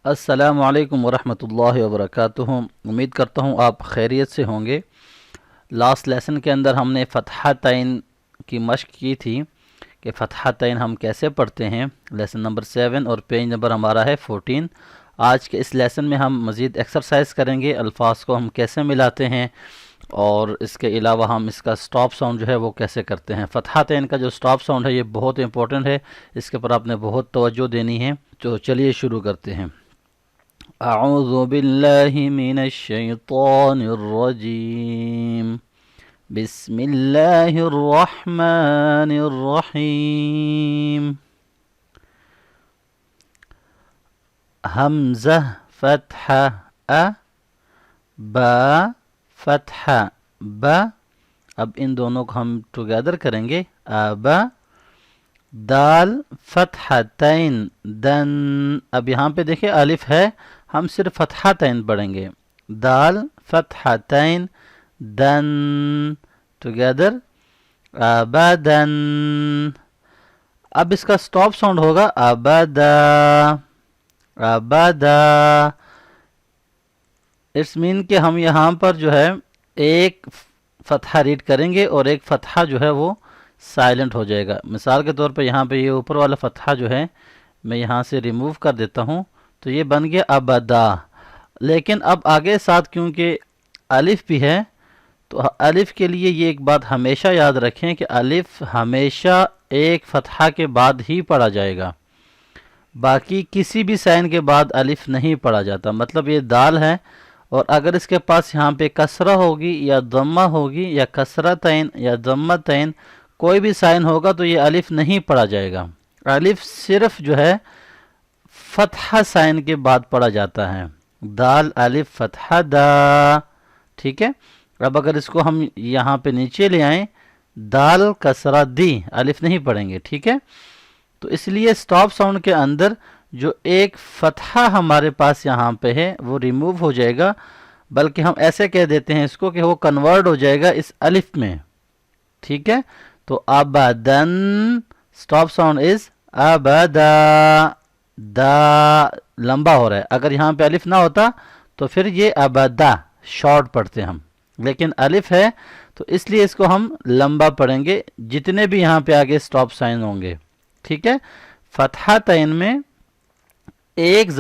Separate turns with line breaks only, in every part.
السلام علیکم ورحمۃ اللہ وبرکاتہ۔ امید کرتا ہوں آپ خیریت سے ہوں گے۔ لاسٹ لیسن کے اندر ہم نے فتحتین کی مشق کی تھی کہ فتحتین ہم کیسے پڑھتے ہیں، لیسن نمبر 7 اور پیج نمبر ہمارا ہے 14۔ آج کے اس لیسن میں ہم مزید ایکسرسائز کریں گے، الفاظ کو ہم کیسے ملاتے ہیں اور اس کے علاوہ ہم اس کا سٹاپ ساؤنڈ جو ہے وہ کیسے کرتے ہیں۔ فتحتین کا جو سٹاپ ساؤنڈ ہے یہ بہت امپورٹنٹ ہے، اس کے پر آپ نے بہت توجہ دینی ہے۔ تو چلیے شروع کرتے ہیں۔ اعوذ باللہ من الشیطان الرجیم، بسم اللہ الرحمن الرحیم۔ حمزہ فتحہ با فتحہ با، اب ان دونوں کو ہم ٹوگیدر کریں گے، ابا۔ دال فتحتین دن، اب یہاں پہ دیکھیں الف ہے، ہم صرف فتحتین پڑھیں گے، دال فتحتین دن، ٹوگیدر ابدن۔ اب اس کا سٹاپ ساؤنڈ ہوگا ابدا، ابدا۔ اٹس مین کہ ہم یہاں پر جو ہے ایک فتحہ ریڈ کریں گے اور ایک فتحہ جو ہے وہ سائلنٹ ہو جائے گا۔ مثال کے طور پہ یہاں پہ یہ اوپر والا فتحہ جو ہے میں یہاں سے ریموو کر دیتا ہوں تو یہ بن گیا ابدا۔ لیکن اب آگے ساتھ کیونکہ الف بھی ہے تو الف کے لیے یہ ایک بات ہمیشہ یاد رکھیں کہ الف ہمیشہ ایک فتحہ کے بعد ہی پڑھا جائے گا، باقی کسی بھی سائن کے بعد الف نہیں پڑھا جاتا۔ مطلب یہ دال ہے اور اگر اس کے پاس یہاں پہ کسرہ ہوگی یا ضمہ ہوگی یا کسرتین یا ضمتین، کوئی بھی سائن ہوگا تو یہ الف نہیں پڑھا جائے گا۔ الف صرف جو ہے فتحہ سائن کے بعد پڑھا جاتا ہے، دال الف فتحہ دا، ٹھیک ہے۔ اب اگر اس کو ہم یہاں پہ نیچے لے آئیں، دال کسرہ دی، الف نہیں پڑھیں گے، ٹھیک ہے۔ تو اس لیے سٹاپ ساؤنڈ کے اندر جو ایک فتحہ ہمارے پاس یہاں پہ ہے وہ ریموو ہو جائے گا، بلکہ ہم ایسے کہہ دیتے ہیں اس کو کہ وہ کنورٹ ہو جائے گا اس الف میں، ٹھیک ہے۔ تو ابدن، سٹاپ ساؤنڈ از ابدا، دا لمبا ہو رہا ہے، اگر یہاں پہ الف نہ ہوتا تو پھر یہ ابدا شارٹ پڑھتے ہم، لیکن الف ہے تو اس لیے اس کو ہم لمبا پڑھیں گے جتنے بھی یہاں پہ آگے سٹاپ سائن ہوں گے، ٹھیک ہے۔ فتحتین میں ایک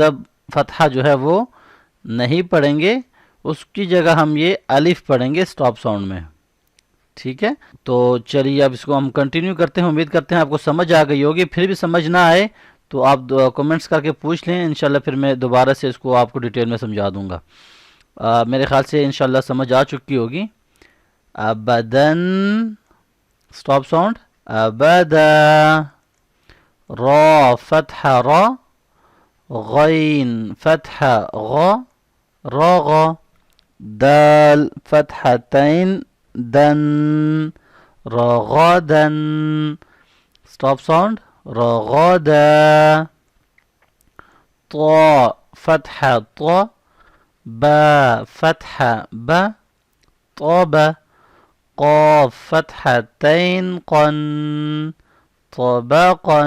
فتحہ جو ہے وہ نہیں پڑھیں گے، اس کی جگہ ہم یہ الف پڑھیں گے سٹاپ ساؤنڈ میں، ٹھیک ہے۔ تو چلیے اب اس کو ہم کنٹینیو کرتے ہیں، امید کرتے ہیں آپ کو سمجھ آ گئی ہوگی۔ پھر بھی سمجھ نہ آئے تو آپ کمنٹس کر کے پوچھ لیں، انشاءاللہ پھر میں دوبارہ سے اس کو آپ کو ڈیٹیل میں سمجھا دوں گا۔ میرے خیال سے انشاءاللہ سمجھ آ چکی ہوگی۔ ابدن، سٹاپ ساؤنڈ ابدا، را فتح را، غین فتح غ، راغ، دال فتحتین دن، رغدن، سٹاپ ساؤنڈ رغدا، طا فتح طا، با فتح با، طاب، قاف فتحتین قن، طبقا،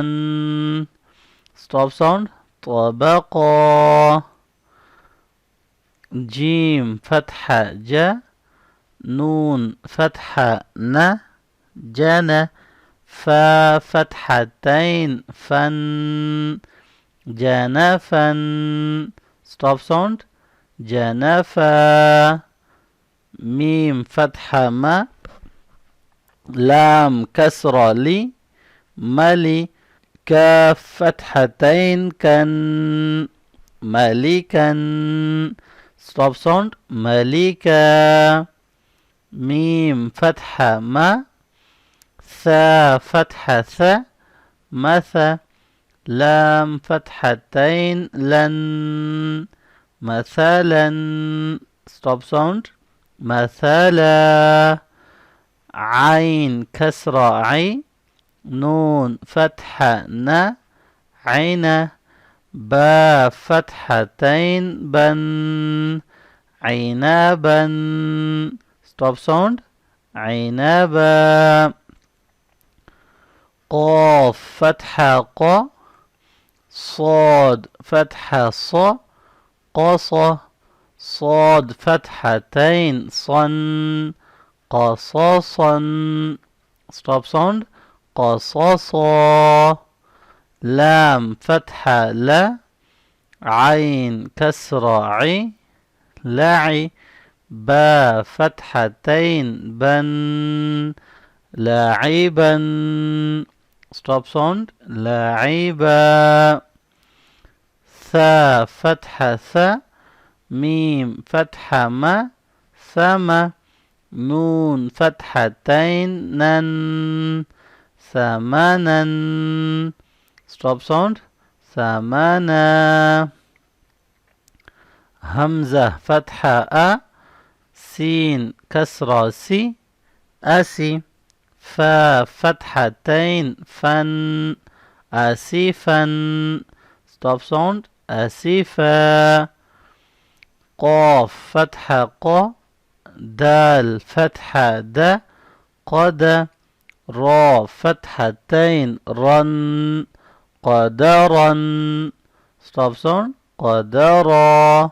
سٹاپ ساؤنڈ طبقا، جیم فتح جا، نون فتح ن، جن، فا فتحتین فن، جنفن، سٹاپ ساؤنڈ جنفا، میم فتح ما، لام کسرہ لی، ملی، کاف فتحتین کن، ملکن، سٹاپ ساؤنڈ ملکا، میم فتح ما، ثا فتح ثا، مثا، لام فتحتین لن، مثلا، سٹاپ ساؤنڈ مثلا، عین کسرہ عی، نون فتح ن، عین، با فتحتین بن، عنبا، سٹاپ ساؤنڈ عنبا، قاف فتح قا، صاد فتح صا، قص صاد فتحتين صن قصصا stop sound قصصا لام فتحة لا عين كسرة عي لعي با فتحتين بن لاعبا stop sound لاعبا ثا فتحة ثا ميم فتحة ما ثم نون فتحتين نن ثمنا stop sound ثمنا همزة فتحة أ سين كسرة سي أسي فا فتحتين فن أسيفا stop sound أسيفا قاف فتحة ق دال فتحة د قد را فتحتين رن قدرا stop sound قدرا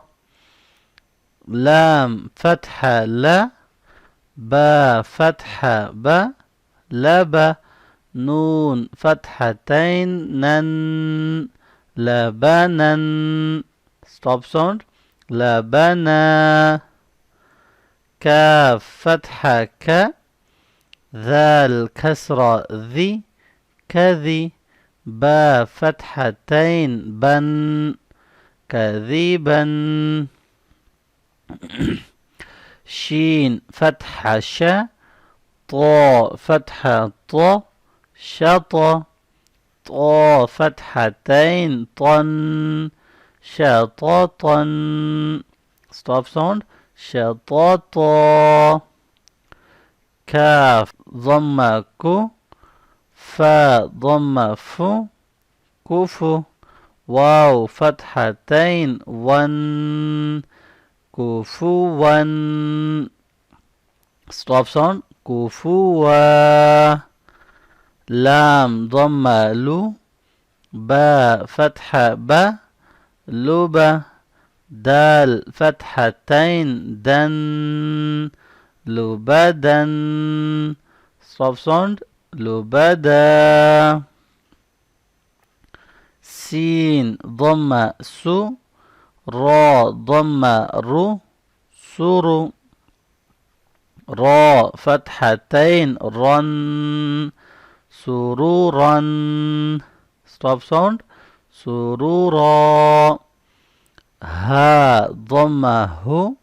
لام فتحة لا با فتحة ب لب نون فتحتين نن لبنا stop sound لبنا كاف فتحة ك ذال كسرة ذي كذي با فتحتين بن كذيبا شين فتحة ش طا فتحة ط شط طا فتحتين طن شططا stop sound شططا كاف ضم كو فا ضم فو كفو واو فتحتين ون كفوا stop sound كفوا لام ضم لو با فتحة با لبا دال فتحتين دن لبدا stop sound لبدا سين ضم سو را ضم رو سرو را فتحتين رن سرورا stop sound سرورا ها ضم هو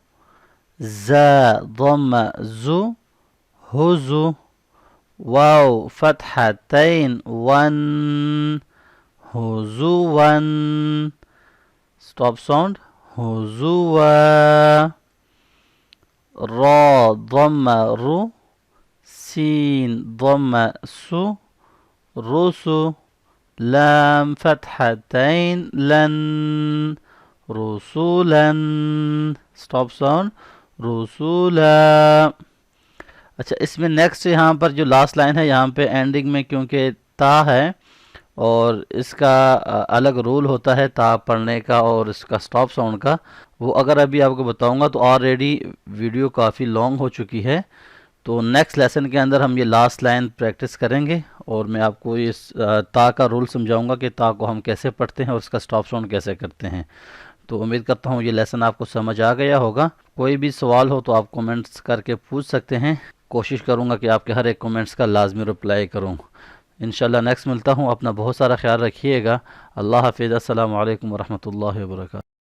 زا ضم زو هزو واو فتحتين ون هزوا stop sound هزوا را ضم رو سين ضم سو رسو لام فتحتين لن رسولا stop sound رسولا اچھا اس میں نیکسٹ یہاں پر جو لاسٹ لائن ہے یہاں پہ اینڈنگ میں کیونکہ تا ہے اور اس کا الگ رول ہوتا ہے تا پڑھنے کا اور اس کا سٹاپ ساؤنڈ کا، وہ اگر ابھی آپ کو بتاؤں گا تو آلریڈی ویڈیو کافی لانگ ہو چکی ہے، تو نیکسٹ لیسن کے اندر ہم یہ لاسٹ لائن پریکٹس کریں گے اور میں آپ کو اس تا کا رول سمجھاؤں گا کہ تا کو ہم کیسے پڑھتے ہیں اور اس کا سٹاپ ساؤنڈ کیسے کرتے ہیں۔ تو امید کرتا ہوں یہ لیسن آپ کو سمجھ آ گیا ہوگا۔ کوئی بھی سوال ہو تو آپ کومنٹس کر کے پوچھ سکتے ہیں، کوشش کروں گا کہ آپ کے ہر ایک کومنٹس کا لازمی رپلائی کروں۔ انشاءاللہ نیکسٹ ملتا ہوں، اپنا بہت سارا خیال رکھیے گا۔ اللہ حافظ، السلام علیکم ورحمۃ اللہ وبرکاتہ۔